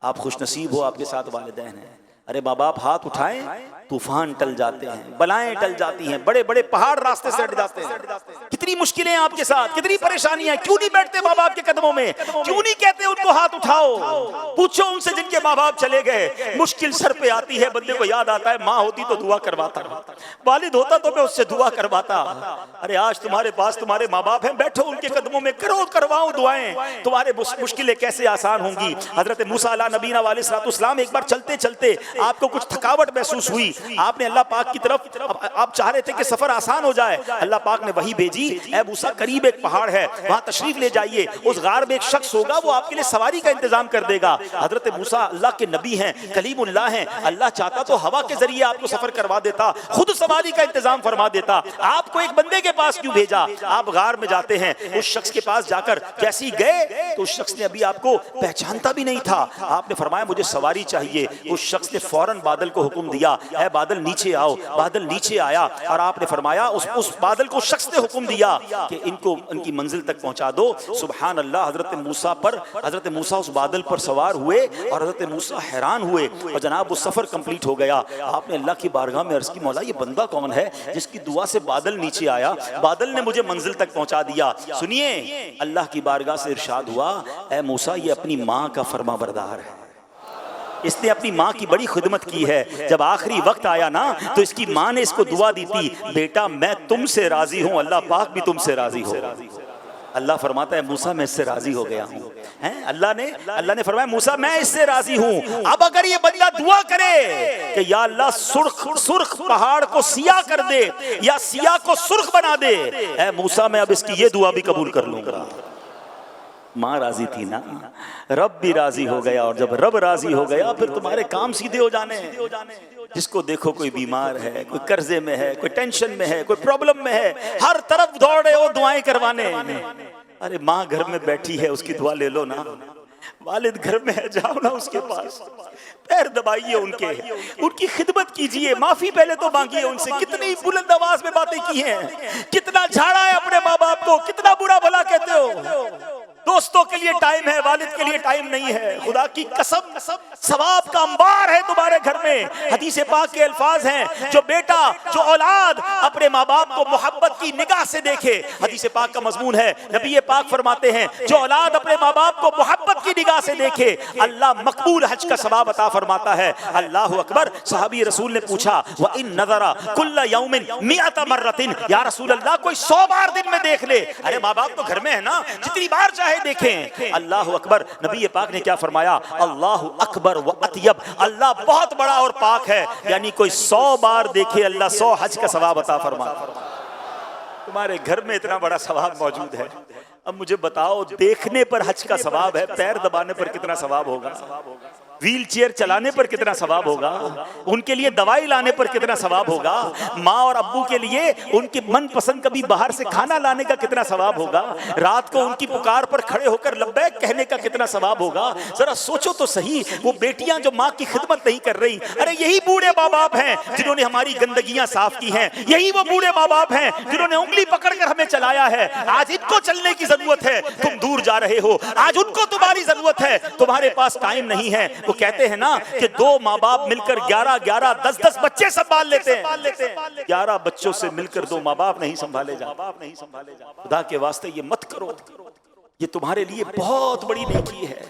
आप खुशनसीब हो, आपके साथ वालिदैन हैं। अरे माँ बाप हाथ उठाएं, तूफान टल जाते हैं, बलाएं टल जाती हैं, बड़े बड़े पहाड़ रास्ते से हट जाते हैं। कितनी मुश्किलें आपके साथ, कितनी परेशानियां, क्यों नहीं बैठते माँ बाप के कदमों में? क्यों नहीं कहते उनको हाथ उठाओ? पूछो उनसे जिनके माँ बाप चले गए। मुश्किल सर पे आती है, बंदे को याद आता है माँ होती तो दुआ करवाता, वालिद होता तो मैं उससे दुआ करवाता। अरे आज तुम्हारे पास तुम्हारे माँ बाप हैं, बैठो उनके कदमों में, करो करवाओ दुआएं, तुम्हारे मुश्किलें कैसे आसान होंगी। हजरत मूसा अला नबीना अलैहिस्सलाम एक बार चलते चलते आपको कुछ थकावट महसूस हुई, आपने अल्लाह पाक की तरफ, आप चाह रहे थे कि सफर आसान हो जाए, अल्लाह पाक ने वही भेजी, ऐ मूसा करीब एक पहाड़ है, वहां तशरीफ ले जाइए, उस गार में एक शख्स होगा, वो आपके लिए सवारी का इंतजाम कर देगा। हजरत मूसा अल्लाह के नबी हैं, कलीमुल्लाह हैं, अल्लाह चाहता तो हवा के जरिए आपको सफर करवा देता, खुद सवारी का इंतजाम फरमा देता, आपको एक बंदे के पास क्यों भेजा? आप गार में जाते हैं, उस शख्स के पास जाकर जैसे ही गए तो उस शख्स ने अभी आपको पहचानता भी नहीं था, आपने फरमाया मुझे सवारी चाहिए। उस शख्स ने फौरन बादल को हुक्म दिया, ऐ बादल नीचे आओ। बादल नीचे आया और आपने फरमाया उस बादल को शख्स ने हुक्म दिया कि इनको इनकी मंजिल तक पहुंचा दो। सुभान अल्लाह, हजरत मूसा उस बादल पर सवार हुए और हजरत मूसा हैरान हुए और जनाब वो सफर कंप्लीट हो गया। आपने अल्लाह की बारगाह में अर्ज की, मौला ये बंदा कौन है जिसकी दुआ से बादल नीचे आया, बादल ने मुझे मंजिल तक पहुंचा दिया। सुनिए, अल्लाह की बारगाह से इरशाद हुआ, ऐ मूसा ये अपनी माँ का फरमाबरदार है, इसने अपनी माँ की बड़ी खिदमत की है। जब आखिरी वक्त आया ना तो इसकी माँ ने इसको दुआ दी थी, बेटा मैं तुमसे राजी हूँ, अल्लाह पाक भी तुमसे राजी हो। अल्लाह फरमाता है मूसा मैं इससे राजी हो गया हूँ। अल्लाह ने फरमाया मूसा मैं इससे राजी हूँ। अब अगर ये बंदा दुआ करे कि या अल्लाह सुर्ख पहाड़ को सिया कर दे या सिया को सुर्ख बना दे, ऐ मूसा मैं अब इसकी ये दुआ भी कबूल कर लूंगा। माँ राजी थी ना, रब भी राजी हो गया, और जब रब राजी हो गया फिर तुम्हारे काम सीधे हो जाने हैं। जिसको देखो कोई बीमार है, कोई कर्जे में है, कोई टेंशन में है, कोई प्रॉब्लम में है, हर तरफ दौड़ रहे हो दुआएं करवाने। अरे माँ घर में बैठी है, उसकी दुआ ले लो ना। वालिद घर में है, जाओ ना उसके पास, पैर दबाइए उनकी खिदमत कीजिए, माफी पहले तो मांगिए उनसे। कितनी बुलंद आवाज में बातें की हैं, कितना झाड़ा है अपने माँ बाप को, कितना बुरा भला कहते हो। दोस्तों के लिए टाइम है, वालिद के लिए टाइम नहीं है। खुदा की कसम सवाब का अंबार है तुम्हारे घर में। हदीस पाक के अल्फाज हैं, जो बेटा जो औलाद अपने माँ बाप को मोहब्बत की निगाह से देखे, हदीस पाक का मजमून है, नबी पाक फरमाते हैं जो औलाद अपने माँ बाप को मोहब्बत की निगाह से देखे, अल्लाह मकबूल हज का सवाब अता फरमाता है। अल्लाह अकबर। सहाबी रसूल ने पूछा, व इन नज़रा कुल्ल यौमिन मिअत मर्रतिन, या रसूल अल्लाह कोई 100 बार दिन में देख ले। अरे माँ बाप तो घर में है ना, जितनी बार चाहे देखें। अल्लाह अकबर। नबी पाक ने क्या फरमाया, अल्लाह अकबर व अतयब, अल्लाह बहुत बड़ा और पाक है, यानी कोई 100 बार देखे अल्लाह 100 हज का सवाब अता फरमाता। तुम्हारे घर में इतना बड़ा सवाब मौजूद है, अब मुझे बताओ देखने पर हज का सवाब है, पैर दबाने पर कितना सवाब होगा, व्हील चेयर चलाने पर कितना सवाब होगा, उनके लिए दवाई लाने पर कितना सवाब होगा, माँ और अब्बू के लिए उनके मनपसंद कभी बाहर से खाना लाने का कितना सवाब होगा, रात को उनकी पुकार पर खड़े होकर लब्बैक कहने का कितना सवाब होगा। जरा सोचो तो सही, वो बेटियां जो माँ की खिदमत नहीं कर रही, अरे यही बूढ़े माँ बाप हैं जिन्होंने हमारी गंदगियां साफ की हैं, यही वो बूढ़े माँ बाप हैं जिन्होंने उंगली पकड़कर हमें चलाया है। आज इनको चलने की जरूरत है, तुम दूर जा रहे हो, आज उनको तुम्हारी जरूरत है, तुम्हारे पास टाइम नहीं है। वो कहते हैं ना कि 2 माँ बाप मिलकर 11 10 बच्चे संभाल लेते हैं, 11 बच्चों से मिलकर 2 माँ बाप नहीं संभाले जाते। खुदा के वास्ते ये मत करो, ये तुम्हारे लिए बहुत बड़ी नेकी है।